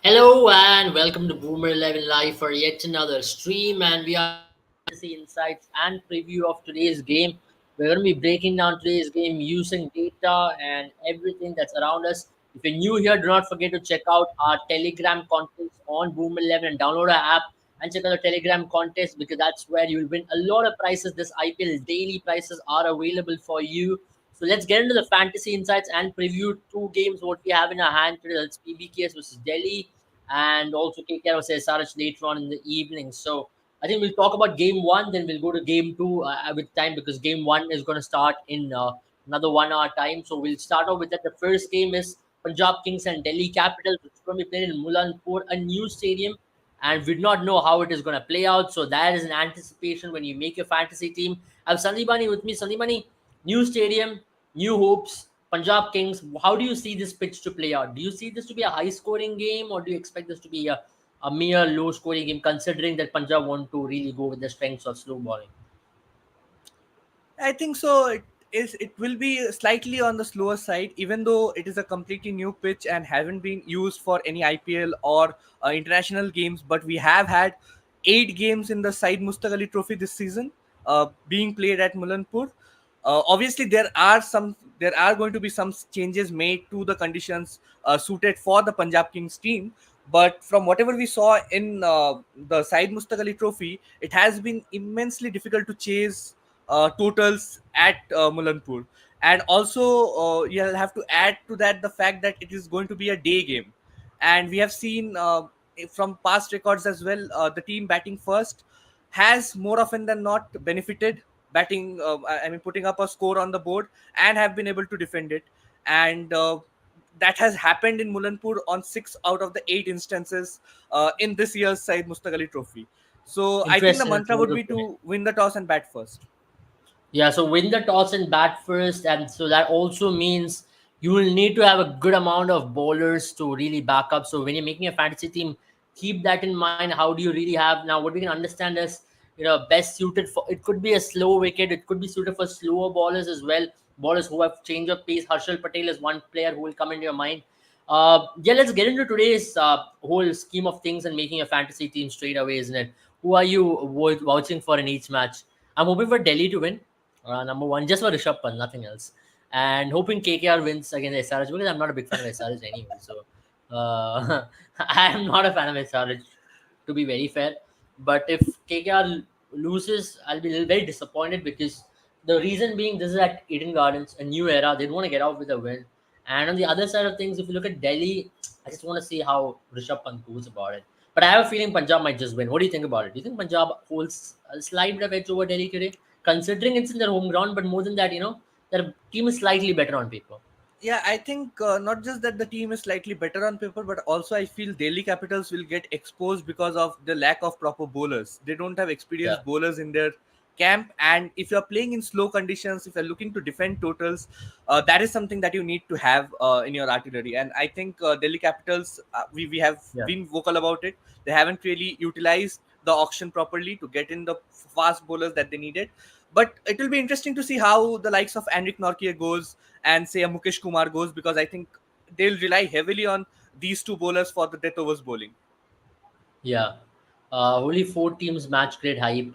Hello and welcome to Boomer 11 Live for yet another stream. And we are fantasy insights and preview of today's game. We're going to be breaking down today's game using data and everything that's around us. If you're new here, do not forget to check out our Telegram contest on Boomer 11 and download our app and check out the Telegram contest because that's where you'll win a lot of prizes. This IPL daily prices are available for you. So let's get into the fantasy insights and preview two games what we have in our hand today. That's PBKS versus Delhi and also KKR versus SRH later on in the evening. So I think we'll talk about game one, then we'll go to game two with time because game one is going to start in another 1 hour time. So we'll start off with that. The first game is Punjab Kings and Delhi Capitals, which is going to be played in Mulanpur, a new stadium, and we do not know how it is going to play out. So that is an anticipation when you make your fantasy team. I have Sandipani with me. Sandipani, new stadium, new hopes. Punjab Kings, how do you see this pitch to play out? Do you see this to be a high scoring game or do you expect this to be a mere low scoring game considering that Punjab want to really go with the strengths of slow bowling? I think so. It will be slightly on the slower side, even though it is a completely new pitch and haven't been used for any IPL or international games. But we have had 8 games in the Syed Mustaq Ali Trophy this season, being played at Mulanpur. Obviously, there are going to be some changes made to the conditions suited for the Punjab Kings team. But from whatever we saw in the Syed Mustaq Ali Trophy, it has been immensely difficult to chase totals at Mulanpur. And also, you'll have to add to that the fact that it is going to be a day game. And we have seen from past records as well, the team batting first has more often than not benefited batting, I mean, putting up a score on the board and have been able to defend it. And that has happened in Mulanpur on 6 out of the 8 instances in this year's Syed Mustaq Ali Trophy. So I think the Interesting. That's a mantra good would be opinion. to win the toss and bat first. Yeah, so win the toss and bat first, and so that also means you will need to have a good amount of bowlers to really back up. So when you're making a fantasy team, keep that in mind. How do you really have now? What we can understand is best suited for it could be a slow wicket, it could be suited for slower bowlers as well. Bowlers who have change of pace. Harshal Patel is one player who will come into your mind. Yeah, let's get into today's whole scheme of things and making a fantasy team straight away, isn't it? Who are you vouching for in each match? I'm hoping for Delhi to win. Number one, just for Rishabh Pant, nothing else. And hoping KKR wins against SRH because I'm not a big fan of SRH anyway. So I am not a fan of SRH, to be very fair. But if KKR loses, I'll be very disappointed because the reason being this is at Eden Gardens, a new era. They don't want to get out with a win. And on the other side of things, if you look at Delhi, I just want to see how Rishabh Pant goes about it. But I have a feeling Punjab might just win. What do you think about it? Do you think Punjab holds a slight bit of edge over Delhi today? Considering it's in their home ground, but more than that, their team is slightly better on paper. Yeah, I think not just that the team is slightly better on paper, but also I feel Delhi Capitals will get exposed because of the lack of proper bowlers. They don't have Yeah, experienced bowlers in their camp, and if you're playing in slow conditions, if you're looking to defend totals, that is something that you need to have in your artillery. And I think Delhi Capitals, we have yeah. been vocal about it. They haven't really utilized the auction properly to get in the fast bowlers that they needed. But it will be interesting to see how the likes of Enric Nortje goes and say a Mukesh Kumar goes, because I think they'll rely heavily on these two bowlers for the death overs bowling. Yeah. Only four teams match grade hype.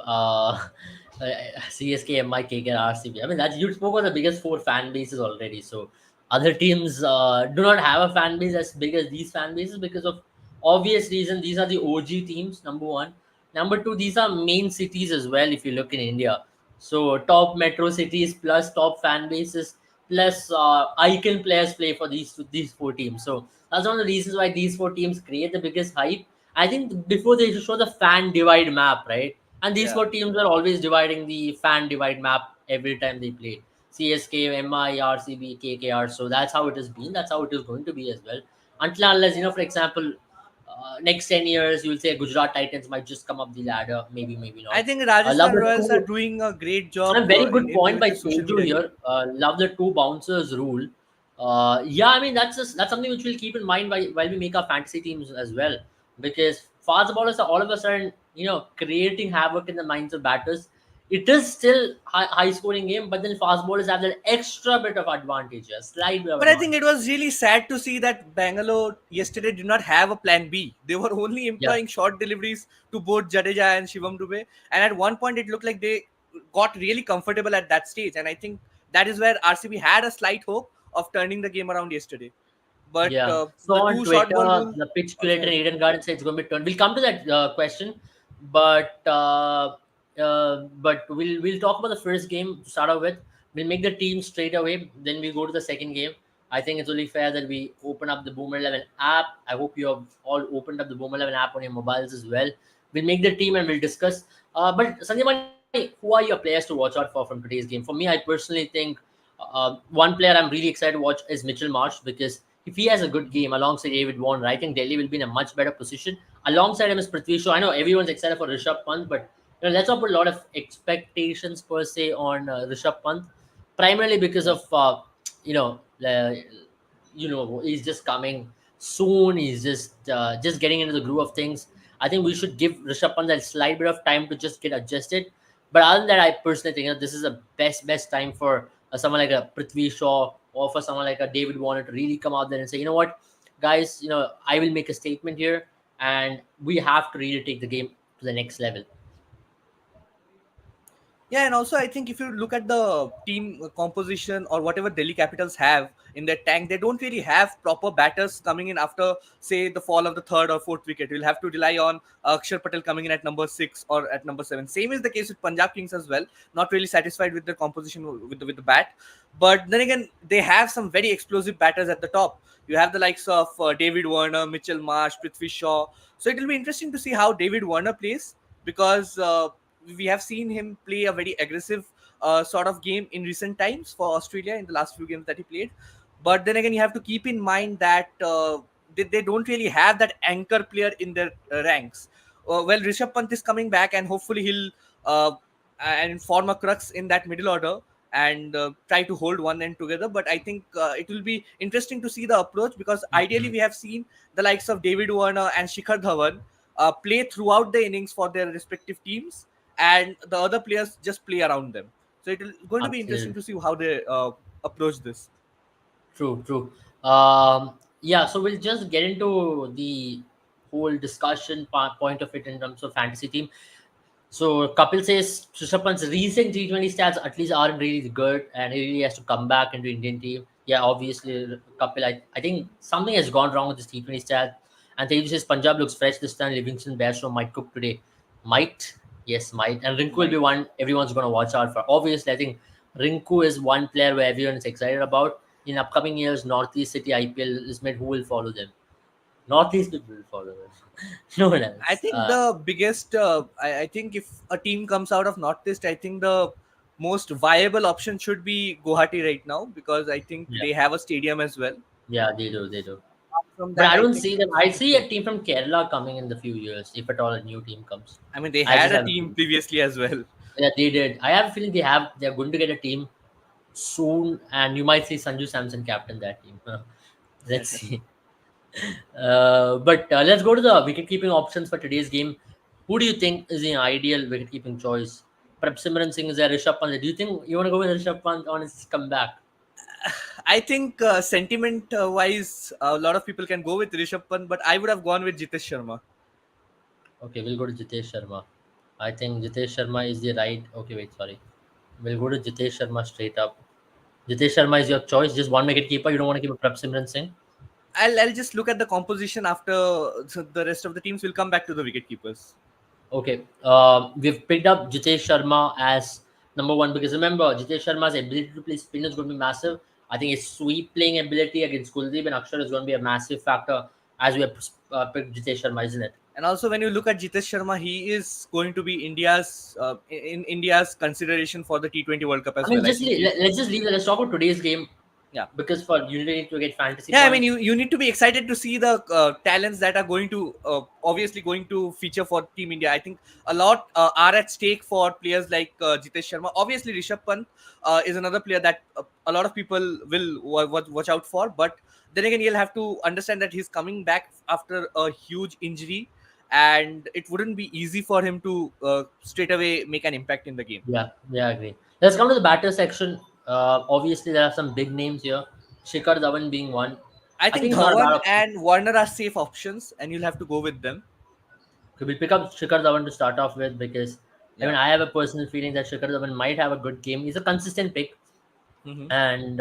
CSK, MI, KKR, RCB. I mean, that's you spoke of the biggest four fan bases already. So other teams do not have a fan base as big as these fan bases because of obvious reason. These are the OG teams. Number one. Number two, these are main cities as well. If you look in India, so top metro cities plus top fan bases plus icon players play for these four teams. So that's one of the reasons why these four teams create the biggest hype. I think before they show the fan divide map, right? And these Yeah. four teams are always dividing the fan divide map every time they play. CSK, MI, RCB, KKR. So that's how it has been. That's how it is going to be as well. Until unless, for example, next 10 years, you'll say Gujarat Titans might just come up the ladder. Maybe, maybe I not. think Love Rajasthan the Royals are two. doing a great A job very good point with by the social Teju media game. here. Love the two bouncers rule. Yeah, I mean that's something which we'll keep in mind while we make our fantasy teams as well, because fast bowlers are all of a sudden creating havoc in the minds of batters. it is still high scoring game, but then fast bowlers have that extra bit of advantage, a slight bit of But I think advantage. it was really sad to see that Bangalore yesterday did not have a plan B. They were only Yeah, employing short deliveries to both Jadeja and Shivam Dube. And at one point, it looked like they got really comfortable at that stage. And I think that is where RCB had a slight hope of turning the game around yesterday. But yeah. So the on two short ball Twitter, rule the pitch also curator in helped. Eden Garden said it's going to be turned. We'll come to that question, but we'll talk about the first game to start off with. We'll make the team straight away. Then we go to the second game. I think it's only fair that we open up the Boomer 11 app. I hope you have all opened up the Boomer 11 app on your mobiles as well. We'll make the team and we'll discuss. But Sanjay Mani, who are your players to watch out for from today's game? For me, I personally think one player I'm really excited to watch is Mitchell Marsh, because if he has a good game alongside David Warner, I think Delhi will be in a much better position. Alongside him is Prithvi Shaw. I know everyone's excited for Rishabh Pant, but let's not put a lot of expectations per se on Rishabh Pant, primarily because Yeah. of you know uh, he's just coming soon. He's just getting into the groove of things. I think we should give Rishabh Pant that slight bit of time to just get adjusted. But other than that, I personally think that this is the best time for someone like a Prithvi Shaw or for someone like a David Warner to really come out there and say, you know what, guys, I will make a statement here, and we have to really take the game to the next level. Yeah, and also I think if you look at the team composition or whatever Delhi Capitals have in their tank, they don't really have proper batters coming in after, say, the fall of the third or fourth wicket. You'll have to rely on Akshar Patel coming in at number 6 or at number 7. Same is the case with Punjab Kings as well. Not really satisfied with the composition with the bat, but then again, they have some very explosive batters at the top. You have the likes of David Warner, Mitchell Marsh, Prithvi Shaw. So it will be interesting to see how David Warner plays because. We have seen him play a very aggressive sort of game in recent times for Australia in the last few games that he played. But then again, you have to keep in mind that they don't really have that anchor player in their ranks. Well, Rishabh Pant is coming back, and hopefully he'll and form a crux in that middle order and try to hold one end together. But I think it will be interesting to see the approach because ideally we have seen the likes of David Warner and Shikhar Dhawan play throughout the innings for their respective teams, and the other players just play around them. So it is going to be interesting Absolutely. to see how they approach this. True, true. Yeah, so we'll just get into the whole discussion point of it in terms of fantasy team. So Kapil says Rishabh Pant's recent T20 stats at least aren't really good, and he really has to come back into Indian team. Yeah, obviously, Kapil, I think something has gone wrong with this T20 stat. And Teju says Punjab looks fresh this time. Livingston Bairstow might cook today. Might, yes, might. And Rinku will be Might. one everyone's going to watch out for. Obviously, I think Rinku is one player where everyone is excited about. In upcoming years, Northeast City IPL is made. Who will follow them? Northeast people will follow them. No one I else. think the biggest, I think if a team comes out of Northeast, I think the most viable option should be Guwahati right now because I think Yeah, they have a stadium as well. yeah, they do, they do. Apart from But that, I I don't think see them. I see a team from Kerala coming in the few years, if at all a new team comes. I mean they I had just a have a team feeling. previously as well. Yeah, they did. I have a feeling they're going to get a team soon, and you might see Sanju Samson captain that team. Let's see. But let's go to the wicket keeping options for today's game. Who do you think is the ideal wicket keeping choice? Perhaps Simran Singh is there, Rishabh Pant. Do you think you want to go with Rishabh Pant on his comeback? I think sentiment wise, a lot of people can go with Rishabh Pant, but I would have gone with Jitesh Sharma. Okay, we'll go to Jitesh Sharma. I think Jitesh Sharma is the right. Okay, wait, sorry. We'll go to Jitesh Sharma straight up. Jitesh Sharma is your choice. Just one wicket keeper. You don't want to keep a Prab Simran Singh. I'll just look at the composition after the rest of the teams. Will come back to the wicket keepers. Okay. We've picked up Jitesh Sharma as number one because remember, Jitesh Sharma's ability to play spin is going to be massive. I think his sweep playing ability against Kuldeep and Akshar is going to be a massive factor as we have picked Jitesh Sharma, isn't it? And also, when you look at Jitesh Sharma, he is going to be India's in India's consideration for the T20 World Cup I as mean, well. I think he, let's just leave that. Let's talk about today's game yeah. because for you need to get fantasy Yeah, I mean, points. you need to be excited to see the talents that are going to obviously going to feature for Team India. I think a lot are at stake for players like Jitesh Sharma. Obviously, Rishabh Pant is another player that a lot of people will watch out for. But then again, you'll have to understand that he's coming back after a huge injury, and it wouldn't be easy for him to straight away make an impact in the game. Yeah, I agree. Let's come to the batter section. Obviously, there are some big names here. Shikhar Dhawan being one. I I think think it's not a bad Dhawan option. and Warner are safe options, and you'll have to go with them. Okay, we'll pick up Shikhar Dhawan to start off with because I Yeah. mean I have a personal feeling that Shikhar Dhawan might have a good game. He's a consistent pick. Hmm. And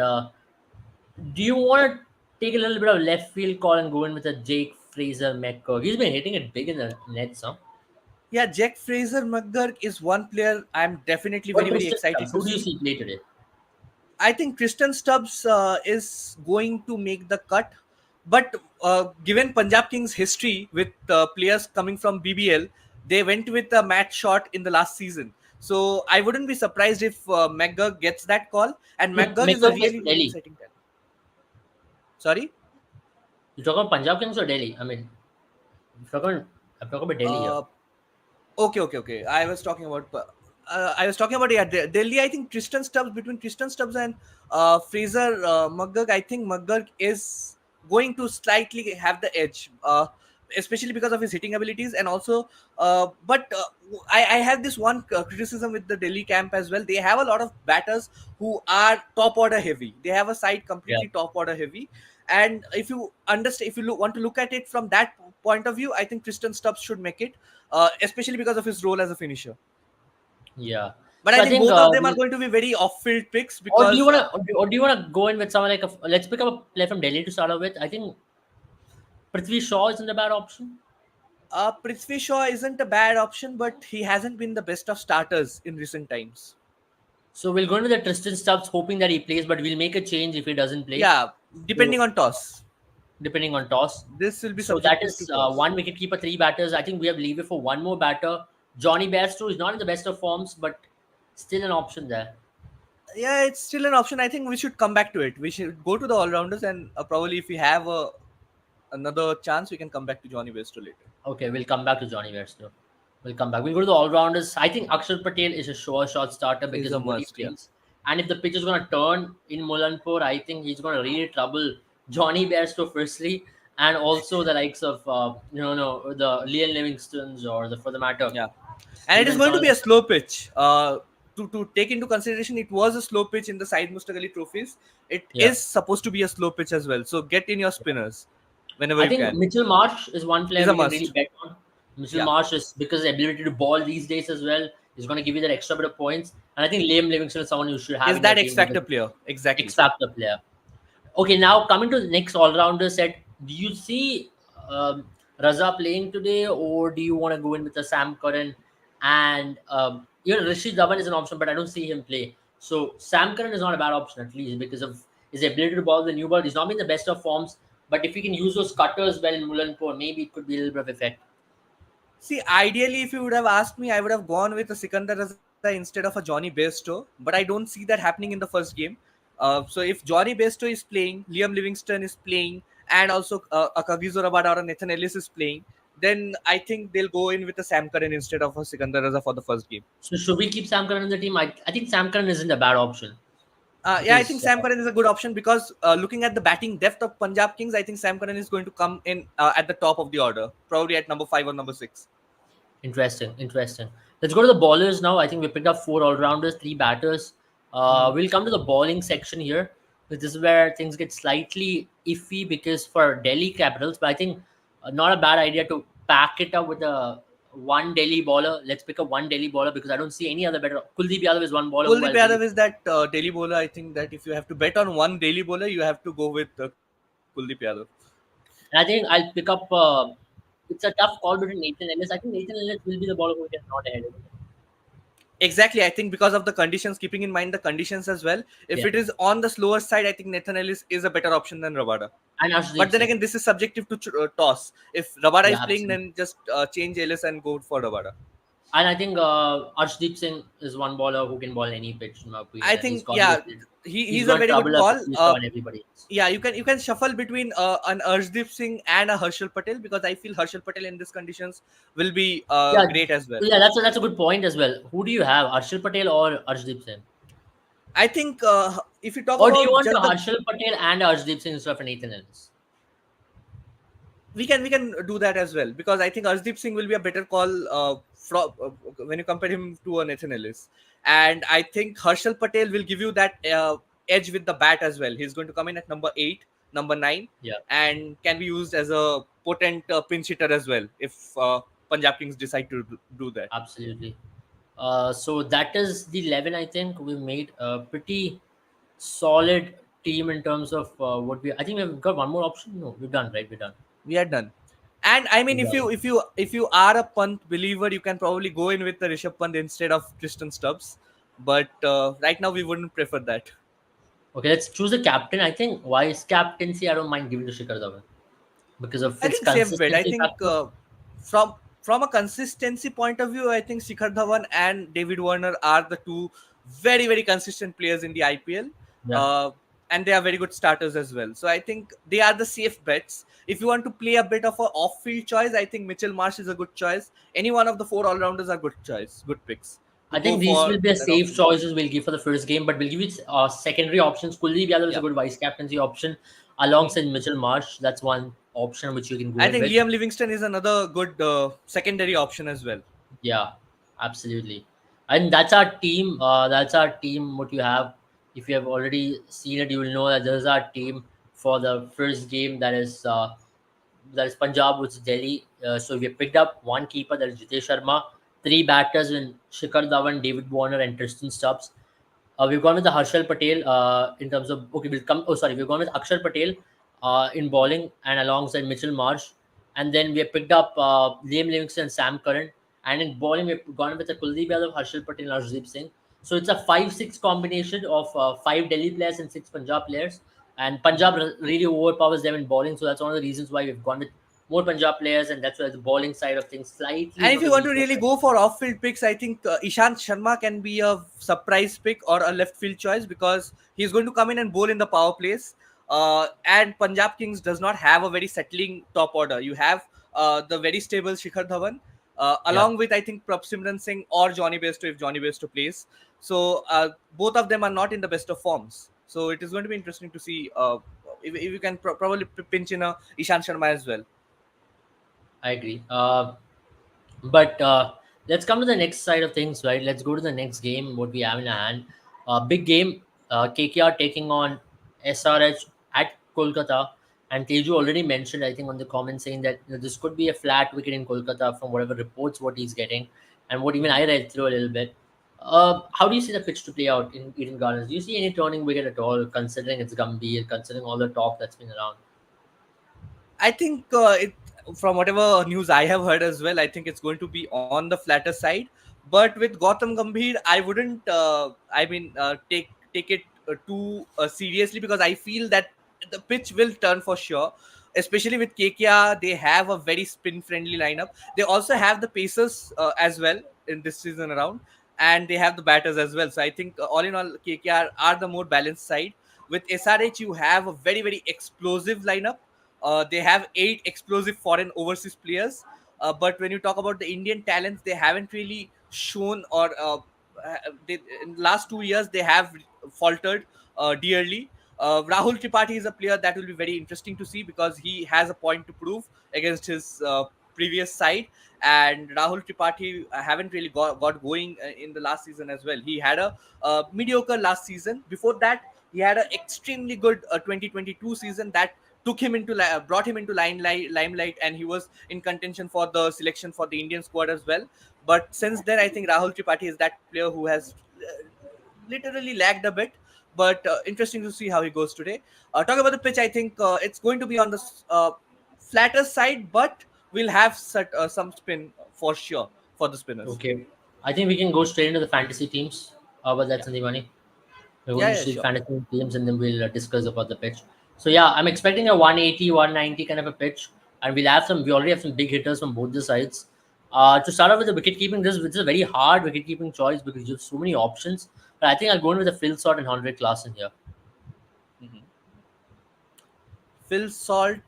do you want to take a little bit of left field call and go in with a Jake Fraser McCurk? He's been hitting it big in the nets, huh? Yeah, Jack Fraser McGurk is one player I'm definitely What very, very Christian excited Stubbs? to Who do you see. see play today? I think Tristan Stubbs is going to make the cut. But given Punjab Kings' history with players coming from BBL, they went with a Matt Shot in the last season. So I wouldn't be surprised if McGurk gets that call. And McGurk is a McCurk plays really, for really Delhi. exciting talent. Sorry? You talk about Punjab Kings or Delhi? I mean, I'm talking, I'm talking about Delhi here. Uh, okay. I was talking about, yeah, Delhi. I think Tristan Stubbs, between Tristan Stubbs and Fraser McGurk. I think McGurk is going to slightly have the edge, especially because of his hitting abilities, and also. But I have this one criticism with the Delhi camp as well. They have a lot of batters who are top order heavy. They have a side Yeah, completely top order heavy, and if you understand, if you want to look at it from that point of view, I think Tristan Stubbs should make it, especially because of his role as a finisher. yeah. But So I I think think both of them are going to be very off-field picks or do you because want to, or do you want to go in with someone like a? Let's pick up a player from Delhi to start off with. I think Prithvi Shaw isn't a bad option. Prithvi Shaw isn't a bad option, but he hasn't been the best of starters in recent times. So we'll go in with the Tristan Stubbs, hoping that he plays, but we'll make a change if he doesn't play. Yeah, depending So on toss. depending on toss. This will be So that subjective to is toss. one wicket keeper, three batters. I think we have leave it for one more batter. Johnny Bairstow is not in the best of forms, but still an option there. Yeah, it's still an option. I think we should come back to it. We should go to the all-rounders, and probably if we have another chance, we can come back to Johnny Westo later. Okay, we'll come back to Johnny Bairstow. We'll come back. We'll go to the all rounders. I think Akshar Patel is a sure shot starter Is because a of what he must. Yeah. brings. And if the pitch is going to turn in Mulanpur, I think he's going to really trouble Johnny Bairstow firstly, and also the likes of no the Liam Livingstons or the for the matter Yeah, and it is even going to someone be like a slow pitch. To take into consideration, it was a slow pitch in the Syed Mustaq Ali trophies. It yeah. is supposed to be a slow pitch as well. So get in your spinners whenever I you think can. Mitchell Marsh is one player Is a we can really must. bet on. Mitchell Yeah, Marsh is because the ability to ball these days as well is going to give you that extra bit of points. And I think Liam Livingston is someone you should have is in your that X team because factor player X exactly? factor player. Okay, now coming to the next all-rounder set, do you see Raza playing today, or do you want to go in with a Sam Curran? And even Rashid Dhawan is an option, but I don't see him play. So Sam Curran is not a bad option at least because of his ability to ball the new ball. He's not been the best of forms, but if he can use those cutters well in Mulanpur, maybe it could be a little bit of effect. See, ideally, if you would have asked me, I would have gone with a Sikandar Raza instead of a Johnny Bairstow, but I don't see that happening in the first game. So if Johnny Bairstow is playing, Liam Livingston is playing, and also a Kagiso Rabada or a Nathan Ellis is playing, then I think they'll go in with a Sam Curran instead of a Sikandar Raza for the first game. So should we keep Sam Curran in the team? I think Sam Curran isn't a bad option Yeah, I think because Sam Curran is a good option because looking at the batting depth of Punjab Kings, I think Sam Curran is going to come in at the top of the order, probably at number 5 or number 6. interesting, interesting. Let's go to the bowlers now. I think we picked up four all rounders, three batters. Mhm. We'll come to the bowling section here. But this is where things get slightly iffy because for Delhi Capitals, but I think not a bad idea to pack it up with a one Delhi bowler. Let's pick up one Delhi bowler because I don't see any other better. Kuldeep Yadav is one bowler who Kuldeep I really. Yadav is that daily bowler. I think that if you have to bet on one daily bowler, you have to go with Kuldeep Yadav. And I think I'll pick up. It's a tough call between Nathan Ellis. I think Nathan Ellis will be the bowler who gets not ahead of him. Exactly, I think because of the conditions, keeping in mind the conditions as well. If Yeah, it is on the slower side, I think Nathan Ellis is a better option than Rabada. and But Arshdeep then Singh. again, this is subjective to toss. If Rabada is Yeah, playing, absolutely. then just change Ellis and go for Rabada. And I think Arshdeep Singh is one bowler who can bowl any pitch, in my opinion, I and he's think, got the yeah, ability. He's he's a going to very good trouble us call. with Pusta and everybody else. Yeah, you can shuffle between an Arshdeep Singh and a Harshal Patel because I feel Harshal Patel in these conditions will be Yeah, great as well. yeah, that's a good point as well. Who do you have, Arshil Patel or Arshdeep Singh? I think if you talk Or do you about want just the Harshal Patel and Arshdeep Singh instead of Nathan Ellis? we can do that as well, because I think Arshdeep Singh will be a better call when you compare him to a Nathan Ellis. And I think Harshal Patel will give you that edge with the bat as well. He's going to come in at number 8, number 9, Yeah, and can be used as a potent pinch hitter as well if Punjab Kings decide to do that. absolutely. So that is the 11. I think we made a pretty solid team in terms of what we. I think we've got one more option. No, we're done, right? We're done. We are done. And I mean, We're if done. you are a Pant believer, you can probably go in with the Rishabh Pant instead of Tristan Stubbs. But right now, we wouldn't prefer that. Okay, let's choose a captain. I think vice captaincy, I don't mind giving to Shikhar Dhawan because of I its think safe bet. I consistency think factor. from a consistency point of view, I think Shikhar Dhawan and David Warner are the two very consistent players in the IPL, Yeah, uh, and they are very good starters as well. So I think they are the safe bets. If you want to play a bit of a off-field choice, I think Mitchell Marsh is a good choice. Any one of the four all-rounders are good choice, good picks to I go think these will for be a that safe off-field. choices we'll give for the first game, but we'll give it secondary options. Kuldeep Yadav is a Yeah. good vice captaincy option Mhm. alongside Mitchell Marsh. That's one option which you can go I in think with. Liam Livingston is another good secondary option as well. Yeah, absolutely. And that's our team. That's our team. What you have, if you have already seen it, you will know that this is our team for the first game. That is Punjab versus Delhi. So we have picked up one keeper, that is Jitesh Sharma, three batters in Shikhar Dhawan, David Warner, and Tristan Stubbs. We've gone with the Harshal Patel in terms of okay. We'll come. Oh, sorry. We've gone with Akshar Patel in bowling and alongside Mitchell Marsh, and then we have picked up Liam Livingston and Sam Curran. And in bowling, we've gone with the Kuldeep Yadav, Harshal Patel, and Arshdeep Singh. So it's a 5-6 combination of five Delhi players and six Punjab players. And Punjab really overpowers them in bowling, so that's one of the reasons why we've gone with more Punjab players, and that's why the bowling side of things slightly And if from you the want to weaker really side. go for off-field picks, I think Ishant Sharma can be a surprise pick or a left field choice, because he's going to come in and bowl in the power plays. And Punjab Kings does not have a very settling top order. You have the very stable Shikhar Dhawan, Yeah. along with I think Prab Simran Singh or Johnny Bairstow if Johnny Bairstow plays. So both of them are not in the best of forms. So it is going to be interesting to see if you can probably pinch in a Ishant Sharma as well. I agree. But let's come to the next side of things, right? Let's go to the next game, what we have in hand. Big game, KKR taking on SRH at Kolkata. And Teju already mentioned, I think, on the comment saying that this could be a flat wicket in Kolkata from whatever reports what he's getting and what even I read through a little bit. How do you see the pitch to play out in Eden Gardens? Do you see any turning wicket at all, considering it's Gambhir, considering all the talk that's been around? I think it from whatever news I have heard as well, I think it's going to be on the flatter side. But with Gautam Gambhir, I wouldn't. Take it too seriously, because I feel that the pitch will turn for sure. Especially with KKR, they have a very spin-friendly lineup. They also have the pacers as well in this season around, and they have the batters as well. So I think all in all, KKR are the more balanced side. With SRH, you have a very explosive lineup. They have 8 explosive foreign overseas players. But when you talk about the Indian talents, they haven't really shown, or in the last 2 years they have faltered dearly. Rahul Tripathi is a player that will be very interesting to see, because he has a point to prove against his previous side. And Rahul Tripathi haven't really got going in the last season as well. He had a mediocre last season. Before that, he had an extremely good 2022 season that brought him into limelight, and he was in contention for the selection for the Indian squad as well. But since then, I think Rahul Tripathi is that player who has literally lagged a bit. But interesting to see how he goes today. Talk about the pitch. I think it's going to be on the flatter side, but we'll have some spin for sure for the spinners. Okay. I think we can go straight into the fantasy teams. How about that, Yeah, Sandeepani? We're going yeah, to yeah, see sure. fantasy teams and then we'll discuss about the pitch. So yeah, I'm expecting a 180, 190 kind of a pitch, and we already have some big hitters from both the sides. To start off with the wicket keeping, this is a very hard wicket keeping choice because you have so many options. But I think I'll go in with the Phil Sort and Henrik Klassen here. Mhm. Phil Salt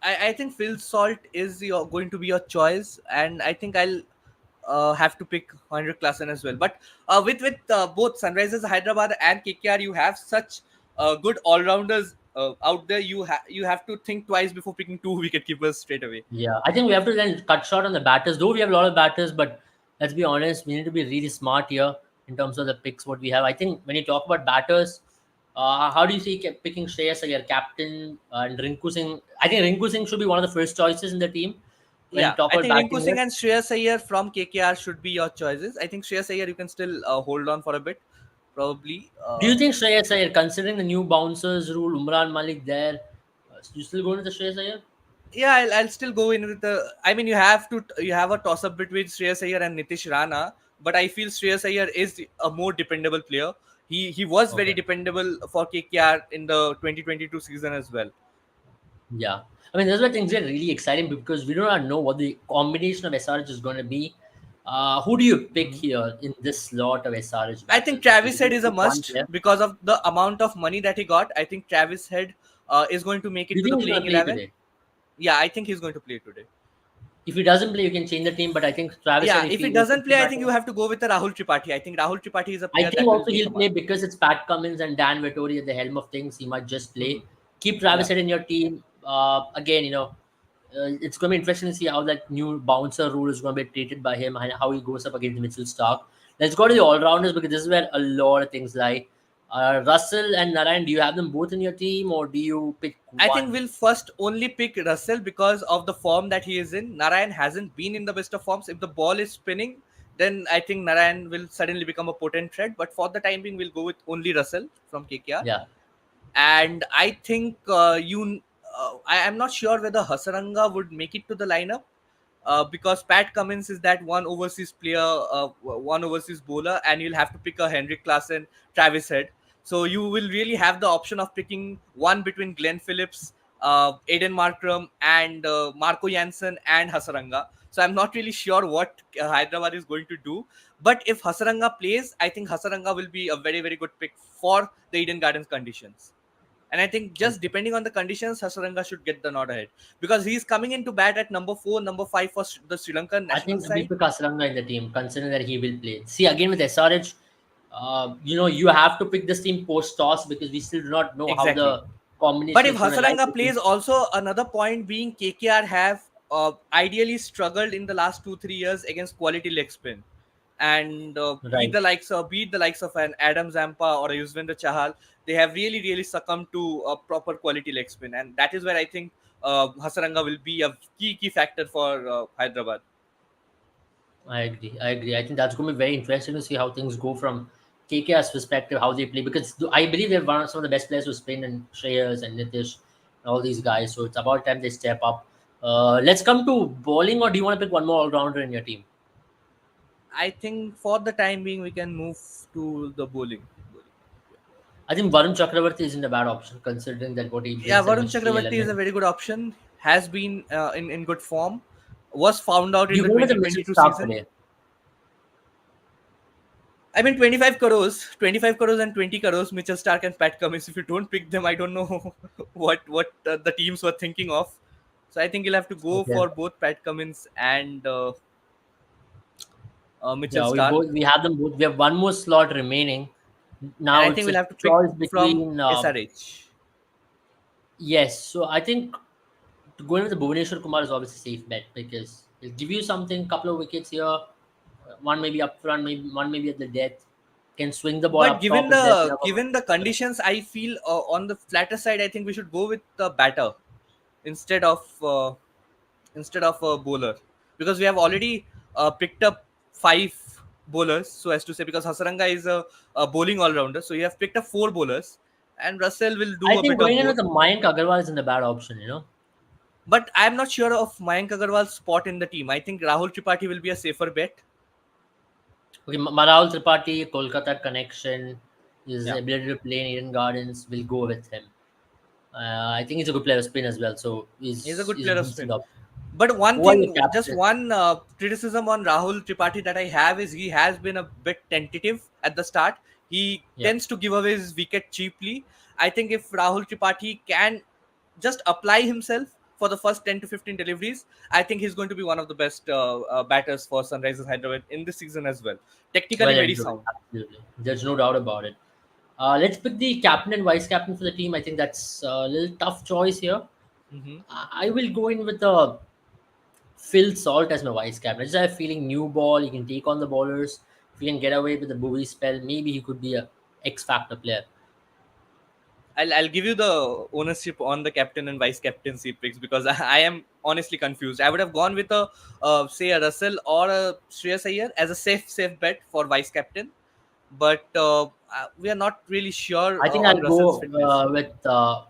I think Phil Salt is going to be your choice, and I think I'll have to pick 100 Klassen as well. But with both Sunrisers Hyderabad and KKR, you have such good all rounders out there, you have to think twice before picking two wicket keepers straight away. Yeah, I think we have to then cut short on the batters. Though we have a lot of batters, but let's be honest, we need to be really smart here in terms of the picks what we have. I think when you talk about batters, how do you see picking Shreyas Iyer, captain, and Rinku Singh? I think Rinku Singh should be one of the first choices in the team when you Yeah, talk I about think Rinku batting. Singh and Shreyas Iyer from KKR should be your choices. I think Shreyas Iyer you can still hold on for a bit, probably. Do you think Shreyas Iyer, considering the new bouncers rule, Umran Malik there, you still going with the Shreyas Iyer? Yeah, I'll still go in with the. I mean, you have a toss up between Shreyas Iyer and Nitish Rana, but I feel Shreyas Iyer is a more dependable player. He was very Okay. dependable for KKR in the 2022 season as well. Yeah. I mean, that's why things get really exciting because we do not know what the combination of SRH is going to be. Who do you pick here in this slot of SRH I think batters? Like, if Travis you Head can is a pick one must player, because of the amount of money that he got. I think Travis Head is going to make do it you to the think he's going playing to play 11. today? Yeah, I think he's going to play today. If he doesn't play, you can change the team. But I think Travis said Yeah, if if he he is the doesn't key play, I think batter, you have to go with the Rahul Tripathi. I think Rahul Tripathi is a I player think that will also make a he'll mark. play because it's Pat Cummins and Dan Vettori at the helm of things. He might just Mhm. play. Keep Travis Yeah. Head in your team. Again, it's going to be interesting to see how that new bouncer rule is going to be treated by him and how he goes up against Mitchell Stark. Let's go to the all rounders because this is where a lot of things lie. Russell and Narayan, do you have them both in your team or do you pick I think one? we'll first only pick Russell because of the form that he is in. Narayan hasn't been in the best of forms. If the ball is spinning, then I think Narayan will suddenly become a potent threat. But for the time being, we'll go with only Russell from KKR. Yeah, And I think I am not sure whether Hasaranga would make it to the lineup because Pat Cummins is that one overseas player, one overseas bowler, and you'll have to pick a Henrik Klassen, Travis Head. So you will really have the option of picking one between Glenn Phillips, Aiden Markram, and Marco Janssen and Hasaranga. So I'm not really sure what Hyderabad is going to do. But if Hasaranga plays, I think Hasaranga will be a very, very good pick for the Eden Gardens conditions. And I think just okay. depending on the conditions, Hasaranga should get the nod ahead because he's coming into bat at number 4, number 5 for the Sri Lankan I national think we side. pick Asranga in the team, considering that he will play. See, again with SRH, you have to pick this team post toss because we still do not know how Exactly. the But combination if is going to lie. Hasaranga plays, also another point being KKR have ideally struggled in the last 2-3 years against quality leg spin, and Right. beat the likes of an Adam Zampa or a Yuzvendra Chahal. They have really succumbed to a proper quality leg spin, and that is where I think Hasaranga will be a key factor for Hyderabad. I agree. I agree. I think that's going to be very interesting to see how things go from KKR's perspective, how they play. Because I believe they're one of some of the best players who Spain and Shreyas and Nitish and all these guys. So it's about time they step up. Let's come to bowling, or do you want to pick one more all rounder in your team? I think for the time being, we can move to the bowling. I think Varun Chakravarti isn't a bad option considering that what he Yeah, brings that Varun mystery Chakravarti is a element. very good option. Has been in good form. Was found out Do in you the go with the Mitchell 2022 Stark season. today? I mean, 25 crores and 20 crores, Mitchell Stark and Pat Cummins. If you don't pick them, I don't know what the teams were thinking of. So I think you'll have to go Okay. for both Pat Cummins and Mitchell Yeah, Stark. we have them both. We have one more slot remaining. And Now I it's think a we'll have to pick choice from between SRH. yes. So I think going with the Bhuvaneshwar Kumar is obviously a safe bet because he'll give you something, couple of wickets here, one maybe up front, maybe one maybe at the death. Can swing the ball But up top if there's enough of given the a conditions, I feel on the flatter side, I think we should go with the batter instead of uh, instead of a bowler because we have already picked up 5 bowlers, so as to say, because Hasaranga is a bowling all rounder, so you have picked up 4 bowlers, and Russell will I do a think bit of going in both. with the Mayank Agarwal isn't a bad option. But I'm not sure of Mayank Agarwal's spot in the team. I think Rahul Tripathi will be a safer bet. Okay, Marahul Tripathi, Kolkata connection, his Yeah, ability to play in Eden Gardens, will go with him. I think he's a good player of spin as well, so he's a good he's a player of decent spin. option. But one Who are your thing, just captain? one criticism on Rahul Tripathi that I have is he has been a bit tentative at the start. He Yeah. tends to give away his wicket cheaply. I think if Rahul Tripathi can just apply himself for the first 10 to 15 deliveries, I think he's going to be one of the best batters for Sunrisers Hyderabad in this season as well. Technically Well very and truly, sound. absolutely. There's no doubt about it. Let's pick the captain and vice captain for the team. I think that's a little tough choice here. Hmm. I will go in with Phil Salt as my vice captain. I just have a feeling new ball. He can take on the bowlers. If he can get away with the buoy spell, maybe he could be a X factor player. I'll give you the ownership on the captain and vice captaincy picks because I am honestly confused. I would have gone with a say a Russell or a Shreyas Iyer as a safe bet for vice captain, but we are not really sure I think on I'll Russell's go fitness. with.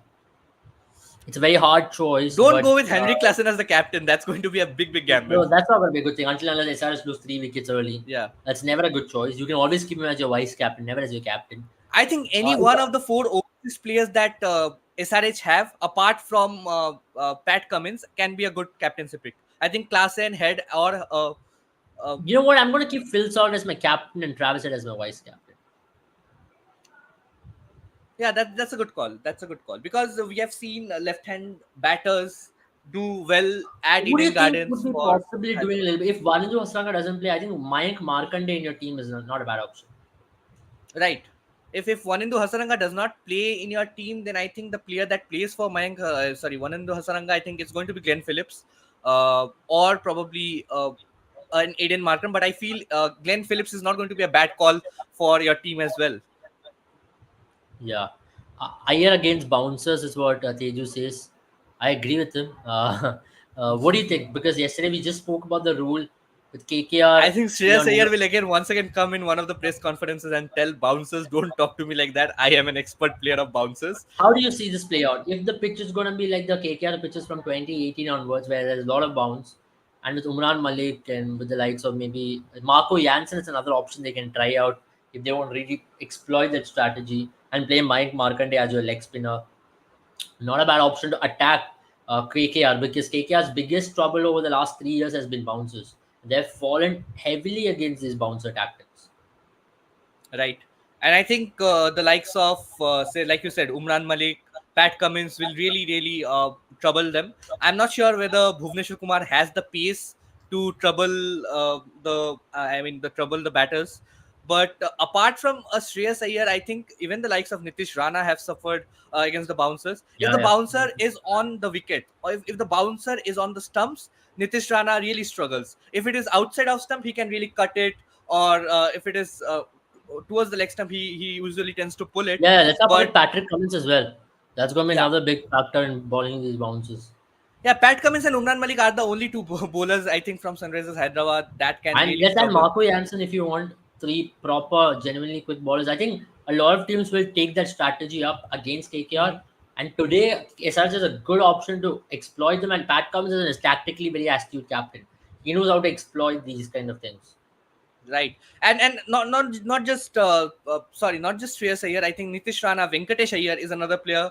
It's a very hard choice, Don't go but with Henry Klassen as the captain. That's going to be a big gamble. no, that's not going to be a good thing until unless SRH lose 3 wickets early. Yeah. That's never a good choice. You can always keep him as your vice captain, never as your captain. I think any If one of the four overseas players that SRH have, apart from Pat Cummins, can be a good captaincy pick. I think Klassen, Head, or you know what, I'm going to keep Phil Salt as my captain and Travis Head as my vice captain. yeah, that's a good call. That's a good call because we have seen left-hand batters do well at Who do you Eden think would Gardens be for possibly doing a Hyderabad. little bit? If Valendu Hasranga doesn't play, I think Mayank Markande in your team is not a bad option. Right. If Wanindu Hasaranga does not play in your team, then I think the player that plays for Wanindu Hasaranga, I think it's going to be Glenn Phillips, or probably an Aiden Markham. But I feel Glenn Phillips is not going to be a bad call for your team as well. Yeah. Iyer against bouncers is what Teju says. I agree with him. What do you think? Because yesterday we just spoke about the rule with I KKR. think You Shreyas know, Iyer will once again come in one of the press conferences and tell bouncers, "Don't talk to me like that. I am an expert player of bouncers." how do you see this play out? If the pitch is going to be like the KKR pitches from 2018 onwards, where there's a lot of bounce, and with Umran Malik and with the likes of maybe Marco Jansen is another option they can try out if they want to really exploit that strategy and play Mike Markande as your leg spinner. Not a bad option to attack KKR because KKR's biggest trouble over the last 3 years has been bounces. They've fallen heavily against these bouncer tactics. Right. And I think the likes of, say, like you said, Umran Malik, Pat Cummins will really trouble them. I'm not sure whether Bhuvneshwar Kumar has the pace to trouble the trouble the batters. But apart from a Shreyas Iyer, I think even the likes of Nitish Rana have suffered against the bouncers. If Yeah, the yeah. bouncer is on the wicket, or if the bouncer is on the stumps, Nitish Rana really struggles. If it is outside of stump, he can really cut it, or if it is towards the leg stump, he usually tends to pull it. Yeah, let's not But forget Patrick Cummins as well. That's going to be yeah, another big factor in bowling these bounces. yeah, Pat Cummins and Umran Malik are the only two bowlers I think from Sunrisers Hyderabad that can And really let's add struggle. Marco Jansen if you want three proper, genuinely quick bowlers. I think a lot of teams will take that strategy up against Hmm. KKR. And today, SRH is a good option to exploit them. And Pat Cummins is a tactically very astute captain. He knows how to exploit these kind of things. Right, and not just not just Shreyas Iyer. I think Nitish Rana, Venkatesh Iyer is another player,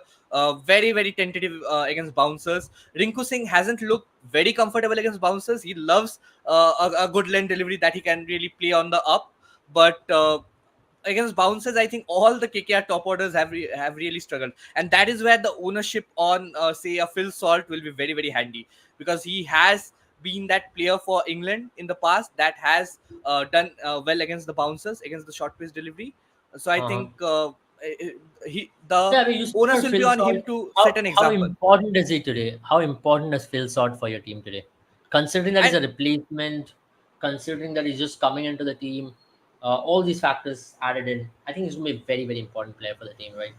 very tentative against bouncers. Rinku Singh hasn't looked very comfortable against bouncers. He loves a good lane delivery that he can really play on the up, but against bouncers, I think all the KKR top orders have really struggled, and that is where the ownership on say a Phil Salt will be very very handy, because he has been that player for England in the past that has done well against the bouncers, against the short pace delivery. So I Uh-huh. think the Yeah, I mean, you spoke onus about will be Phil on him Salt. to set How an how example. important is he today? How important is Phil Salt for your team today? Considering that he's And a replacement, considering that he's just coming into the team, all these factors added in, I think he's going to be a very, very important player for the team, right?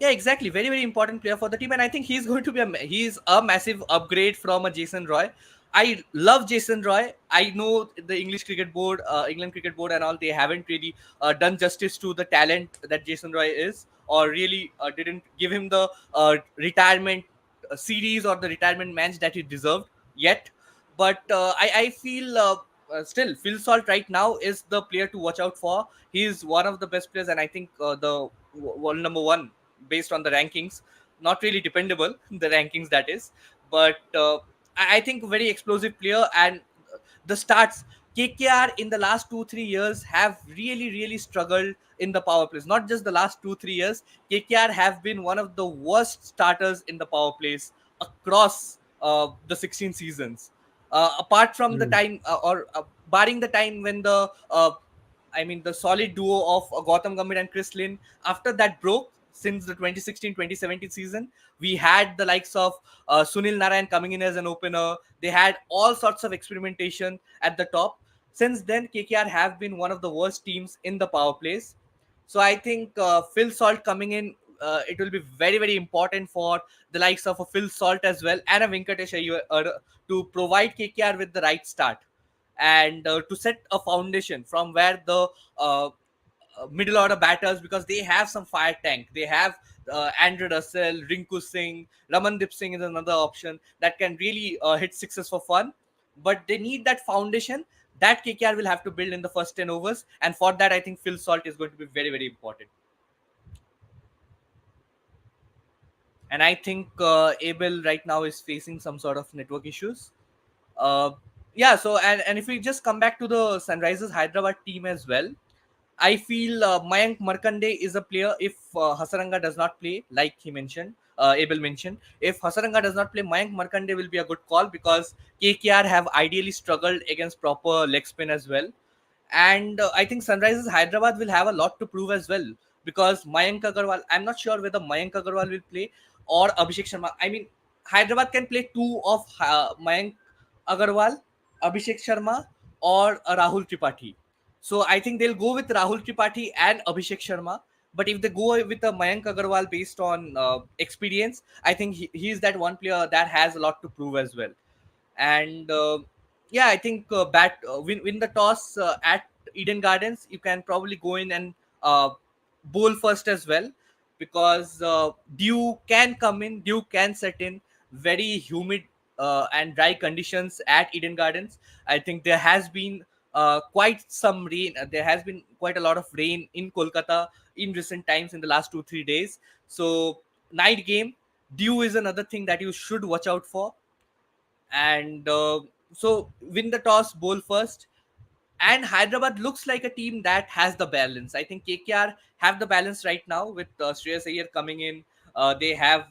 yeah, exactly. Very important player for the team, and I think he's going to be he's a massive upgrade from a Jason Roy. I love Jason Roy. I know the England Cricket Board, and all, they haven't really done justice to the talent that Jason Roy is, or really didn't give him the retirement series or the retirement match that he deserved yet. But I feel still Phil Salt right now is the player to watch out for. He's one of the best players, and I think number one based on the rankings. Not really dependable, the rankings that is, but I think very explosive player. And the stats, KKR in the last 2 3 years have really struggled in the power plays. Not just the last 2 3 years, KKR have been one of the worst starters in the power plays across the 16 seasons. Apart from the Mm. time, or barring the time when the I mean, the solid duo of Gautam Gambhir and Chris Lynn. After that broke, since the 2016-2017 season, we had the likes of Sunil Narayan coming in as an opener. They had all sorts of experimentation at the top. Since then, KKR have been one of the worst teams in the power plays. So I think Phil Salt coming in, it will be very, very important for the likes of a Phil Salt as well and a Venkatesh Iyer to provide KKR with the right start and to set a foundation from where the middle order batters, because they have some fire tank. They have Andrew Russell, Rinku Singh, Ramandeep Singh is another option that can really hit sixes for fun. But they need that foundation that KKR will have to build in the first 10 overs. And for that, I think Phil Salt is going to be very, very important. And I think Abel right now is facing some sort of network issues. Uh, yeah, so and if we just come back to the Sunrisers Hyderabad team as well, I feel Mayank Markande is a player. If Hasaranga does not play, like he mentioned, Abel mentioned, if Hasaranga does not play, Mayank Markande will be a good call because KKR have ideally struggled against proper leg spin as well. And I think Sunrisers Hyderabad will have a lot to prove as well because Mayank Agarwal, I'm not sure whether Mayank Agarwal will play or Abhishek Sharma. I mean, Hyderabad can play two of Mayank Agarwal, Abhishek Sharma, or Rahul Tripathi. So I think they'll go with Rahul Tripathi and Abhishek Sharma. But if they go with a Mayank Agarwal based on experience, I think he is that one player that has a lot to prove as well. And yeah, I think bat win the toss at Eden Gardens. You can probably go in and bowl first as well because dew can come in, dew can set in. Very humid and dry conditions at Eden Gardens. I think there has been quite some rain. There has been quite a lot of rain in Kolkata in recent times in the last 2-3 days. So night game, dew is another thing that you should watch out for. And so win the toss, bowl first. And Hyderabad looks like a team that has the balance. I think KKR have the balance right now with Shreyas Iyer coming in. They have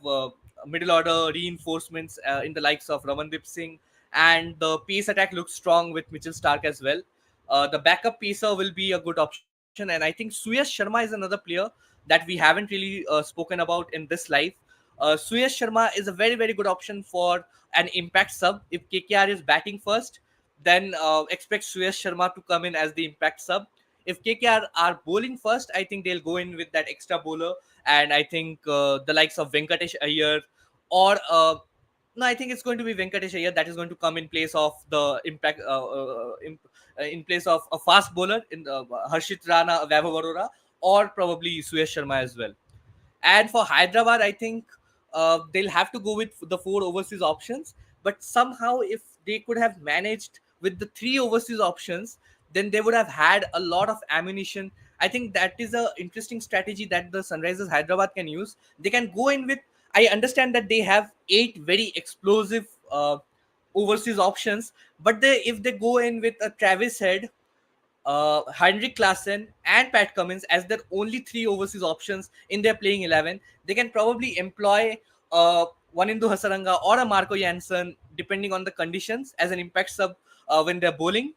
middle order reinforcements in the likes of Ramandeep Singh, and the pace attack looks strong with Mitchell Stark as well. The backup pacer will be a good option, and I think Suyash Sharma is another player that we haven't really spoken about in this live. Suyash Sharma is a very, very good option for an impact sub. If KKR is batting first, then expect Suyash Sharma to come in as the impact sub. If KKR are bowling first, I think they'll go in with that extra bowler, and I think the likes of Venkatesh Iyer or no, I think it's going to be Venkatesh Iyer that is going to come in place of the impact in place of a fast bowler in Harshit Rana, Vaibhav Arora, or probably Suyash Sharma as well. And for Hyderabad, I think they'll have to go with the four overseas options. But somehow, if they could have managed with the three overseas options, then they would have had a lot of ammunition. I think that is a interesting strategy that the Sunrisers Hyderabad can use. They can go in with. I understand that they have 8 very explosive overseas options, but if they go in with a Travis Head, Heinrich Klaassen and Pat Cummins as their only three overseas options in their playing 11, they can probably employ one Indu Hasaranga or a Marco Janssen, depending on the conditions, as an impact sub when they're bowling.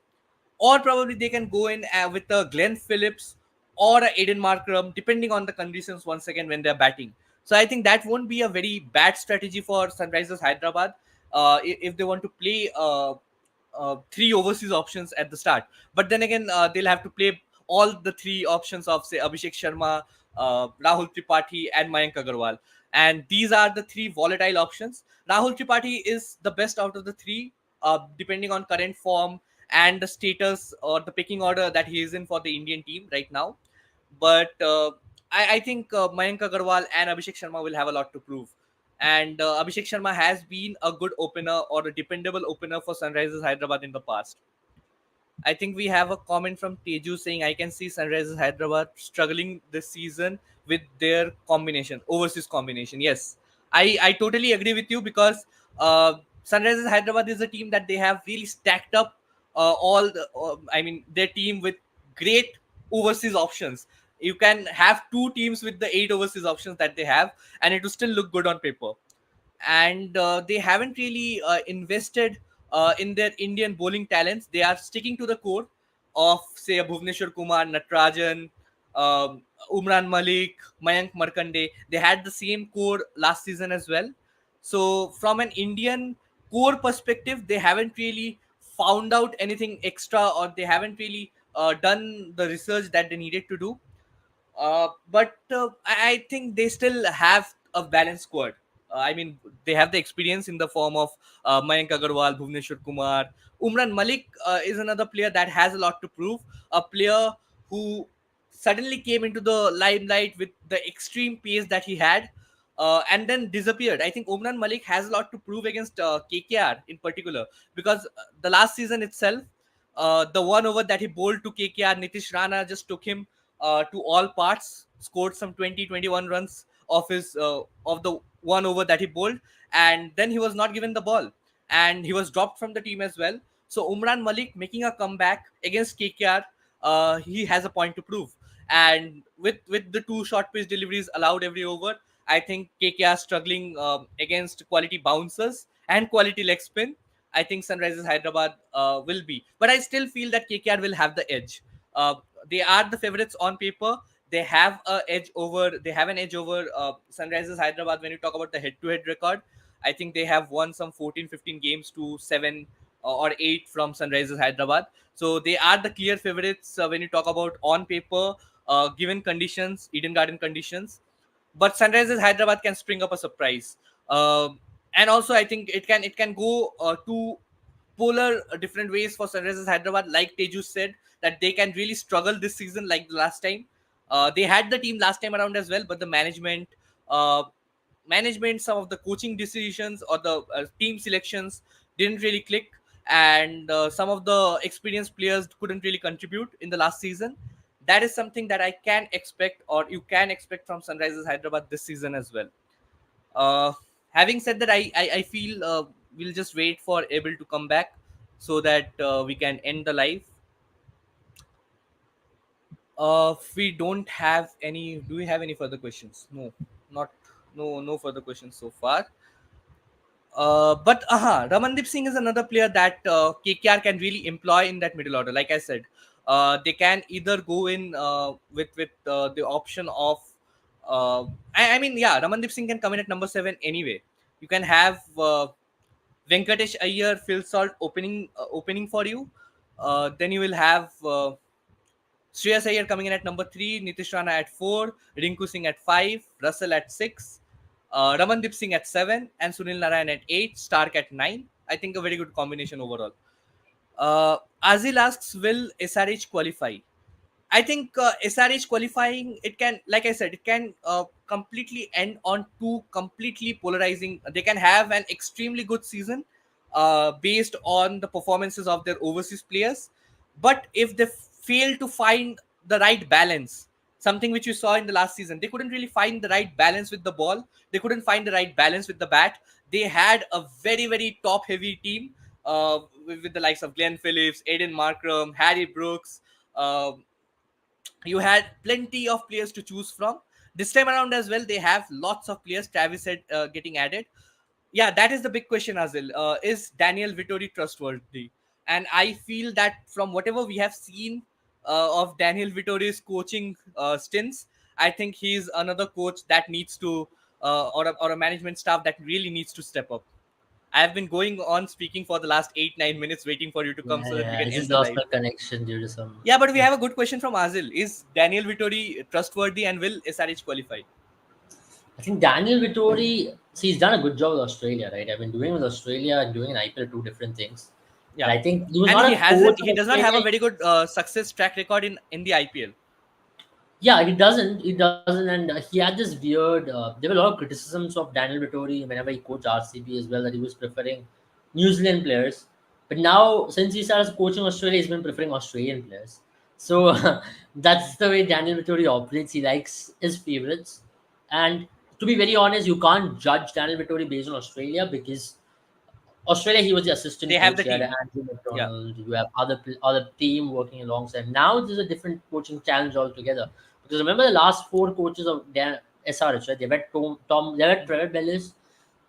Or probably they can go in with a Glenn Phillips or a Aiden Markram, depending on the conditions once again when they're batting. So I think that won't be a very bad strategy for Sunrisers Hyderabad if they want to play three overseas options at the start. But then again, they'll have to play all the three options of say Abhishek Sharma, Rahul Tripathi, and Mayank Agarwal. And these are the three volatile options. Rahul Tripathi is the best out of the three, depending on current form and the status or the picking order that he is in for the Indian team right now. But I think Mayank Agarwal and Abhishek Sharma will have a lot to prove. And Abhishek Sharma has been a good opener or a dependable opener for Sunrisers Hyderabad in the past. I think we have a comment from Teju saying, I can see Sunrisers Hyderabad struggling this season with their combination, overseas combination. Yes, I totally agree with you because Sunrisers Hyderabad is a team that they have really stacked up their team with great overseas options. You can have two teams with the 8 overseas options that they have, and it will still look good on paper. And they haven't really invested in their Indian bowling talents. They are sticking to the core. of say a Bhuvneshwar Kumar, Natarajan, Umran Malik, Mayank Markande. They had the same core last season as well. So from an Indian core perspective, they haven't really found out anything extra, or they haven't really done the research that they needed to do. But I think they still have a balanced squad. I mean, they have the experience in the form of Mayank Agarwal, Bhuvneshwar Kumar. Umran Malik is another player that has a lot to prove. A player who suddenly came into the limelight with the extreme pace that he had, and then disappeared. I think Umran Malik has a lot to prove against KKR in particular, because the last season itself, the one over that he bowled to KKR, Nitish Rana just took him to all parts, scored some 20, 21 runs of the one over that he bowled, and then he was not given the ball, and he was dropped from the team as well. So Umran Malik making a comeback against KKR, he has a point to prove. And with the two short pitch deliveries allowed every over, I think KKR struggling against quality bouncers and quality leg spin. I think Sunrisers Hyderabad will be, but I still feel that KKR will have the edge. Uh, they are the favorites on paper. They have a edge over. They have an edge over Sunrisers Hyderabad when you talk about the head-to-head record. I think they have won some 14, 15 games to 7 or 8 from Sunrisers Hyderabad. So they are the clear favorites when you talk about on paper, given conditions, Eden Garden conditions. But Sunrisers Hyderabad can spring up a surprise. And also, I think it can go two polar different ways for Sunrisers Hyderabad. Like Teju said, that they can really struggle this season like the last time. They had the team last time around as well, but the uh, management, some of the coaching decisions or the team selections didn't really click, and some of the experienced players couldn't really contribute in the last season. That is something that I can expect, or you can expect from Sunrisers Hyderabad this season as well. Uh, Having said that, I feel we'll just wait for Able to come back so that we can end the live. We don't have any. Do we have any further questions? No, not no further questions so far. But Ramandeep Singh is another player that KKR can really employ in that middle order. Like I said, they can either go in with the option of. I mean, yeah, Ramandeep Singh can come in at number 7 anyway. You can have Venkatesh Iyer, Phil Salt opening for you. Then you will have Shreyas Iyer coming in at number 3, Nitish Rana at 4, Rinku Singh at 5, Russell at 6, Ramandeep Singh at 7, and Sunil Narayan at 8, Stark at 9. I think a very good combination overall. Azil asks, will SRH qualify? I think SRH qualifying, it can, like I said, it can completely end on two completely polarizing. They can have an extremely good season based on the performances of their overseas players. But if they fail to find the right balance, something which you saw in the last season, they couldn't really find the right balance with the ball. They couldn't find the right balance with the bat. They had a very, very top heavy team with the likes of Glenn Phillips, Aiden Markram, Harry Brooks. You had plenty of players to choose from. This time around as well, they have lots of players. Travis said getting added. Yeah, that is the big question, Azil. Is Daniel Vittori trustworthy? And I feel that from whatever we have seen of Daniel Vittori's coaching stints, I think he's another coach that needs to, or a management staff that really needs to step up. I have been going on speaking for the last 8, 9 minutes, waiting for you to come Yeah, so that we yeah. I can just end the lost live. my connection due to some. Yeah, but we have a good question from Azil. Is Daniel Vittori trustworthy, and will SRH qualify? I think Daniel Vittori, see, he's done a good job with Australia, right? I've been doing with Australia and doing an IPL two different things. And Yeah, I think he was and not he a hasn't. coach He in does not have a Australia. very good success track record in the IPL. Yeah, he doesn't. He doesn't, and he had this weird. There were a lot of criticisms of Daniel Vittori whenever he coached RCB as well, that he was preferring New Zealand players. But now, since he started coaching Australia, he's been preferring Australian players. So that's the way Daniel Vittori operates. He likes his favorites, and to be very honest, you can't judge Daniel Vittori based on Australia because Australia, he was the They assistant have coach. the You had team. Andrew Yeah. McDonald. You have other team working alongside. Now there's a different coaching challenge altogether. Because remember the last four coaches of SRH, right? They had they had Trevor Bellis.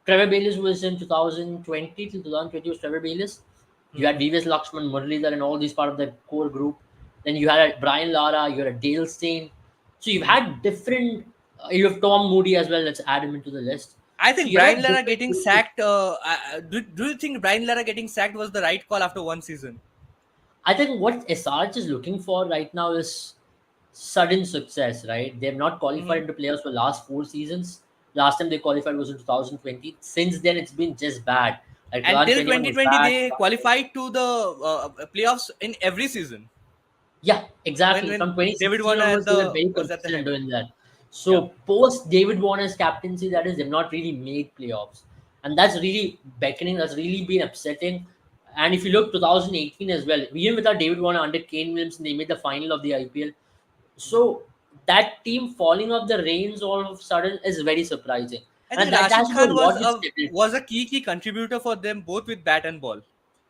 Trevor Bellis was in 2020 till 2020 was Trevor Bellis. You had Hmm. VVS Lakshman, Muralidhar, and all these part of the core group. Then you had a Brian Lara, you had a Dale Steyn. So you've had different. You have Tom Moody as well. Let's add him into the list. I So think you Brian have Lara different getting coaches. sacked. Do you think Brian Lara getting sacked was the right call after one season? I think what SRH is looking for right now is sudden success, right? They've not Hmm. qualified into playoffs for last 4 seasons. Last time they qualified was in 2020. Since then, it's been just bad. Like And till 2021 was 2020, bad. they qualified to the playoffs in every season. Yeah, exactly. When From David 2016 Warner onwards, they were very was at the consistent in head. doing that. Yeah. So post David Warner's captaincy, that is, they've not really made playoffs, and that's really beckoning. That's really been upsetting. And if you look 2018 as well, even without David Warner under Kane Williamson, they made the final of the IPL. So that team falling off the reins all of a sudden is very surprising, I and think that has Rashid to do a Khan lot with stability. was a key contributor for them both with bat and ball.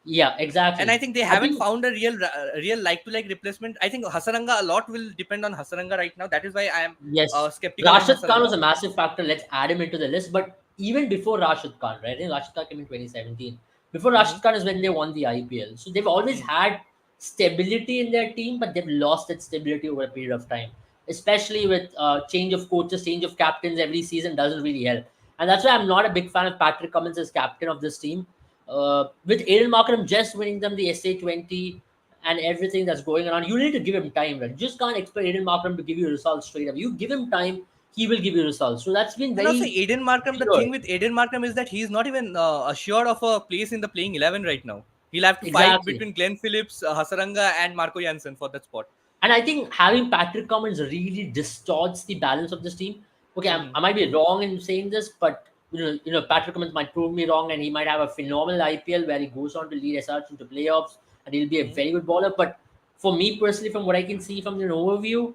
Yeah, And I exactly. think they I haven't think found a real like to like replacement. I think Hasaranga a lot will depend on Hasaranga right now. That is why I am yes, skeptical on Rashid Khan was Hasaranga. a massive factor. Let's add him into the list. But even before Rashid Khan, right? I think Rashid Khan came in 2017. Before Hmm. Rashid Khan is when they won the IPL. So they've always had stability in their team, but they've lost that stability over a period of time. Especially with change of coaches, change of captains every season doesn't really help. And that's why I'm not a big fan of Patrick Cummins as captain of this team. With Aiden Markram just winning them the SA20 and everything that's going on, you need to give him time, right? You just can't expect Aiden Markram to give you results straight up. You give him time, he will give you results. So that's been And also very Aiden Markram, the clear. thing with Aiden Markram is that he's not even assured of a place in the playing 11 right now. He'll have to fight Exactly. between Glenn Phillips, Hasaranga, and Marco Jansen for that spot. And I think having Patrick Cummins really distorts the balance of this team. Okay, Hmm. I might be wrong in saying this, but Patrick Cummins might prove me wrong, and he might have a phenomenal IPL where he goes on to lead SRH into playoffs, and he'll be a Hmm. very good bowler. But for me personally, from what I can see from an overview,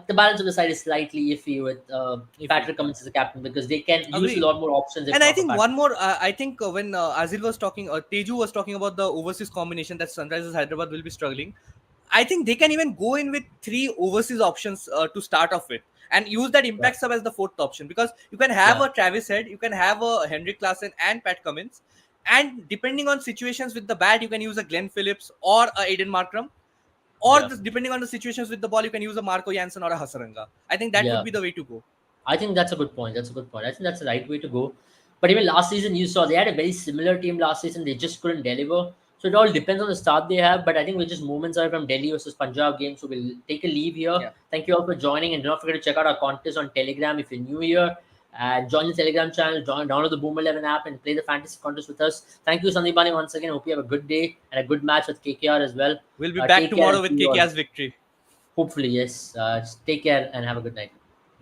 the balance of the side is slightly iffy with Iffy, Patrick yeah. Cummins as a captain because they can use a Agreed. lot more options if And I not for think Patrick. one more. I think when Azil was talking, Teju was talking about the overseas combination that Sunrisers Hyderabad will be struggling. I think they can even go in with three overseas options to start off with, and use that Yeah, impact sub as the fourth option because you can have yeah, a Travis Head, you can have a Henrik Klassen and Pat Cummins, and depending on situations with the bat, you can use a Glenn Phillips or a Aiden Markram, or yeah, depending on the situations with the ball, you can use a Marco Jansen or a Hasaranga. I think that would yeah. be the way to go. I think that's a good point. That's a good point. I think that's the right way to go. But even last season, you saw they had a very similar team last season. They just couldn't deliver. So it all depends on the start they have. But I think we're just moments away from Delhi versus Punjab game. So we'll take a leave here. Yeah, Thank you all for joining. And do not forget to check out our contest on Telegram if you're new here. And join the Telegram channel, download the Boom 11 app, and play the fantasy contest with us. Thank you, Sandeep Bani, once again. Hope you have a good day and a good match with KKR as well. we'll be back Take care and tomorrow see with you all. KKR's victory. Hopefully, yes. Take care and have a good night.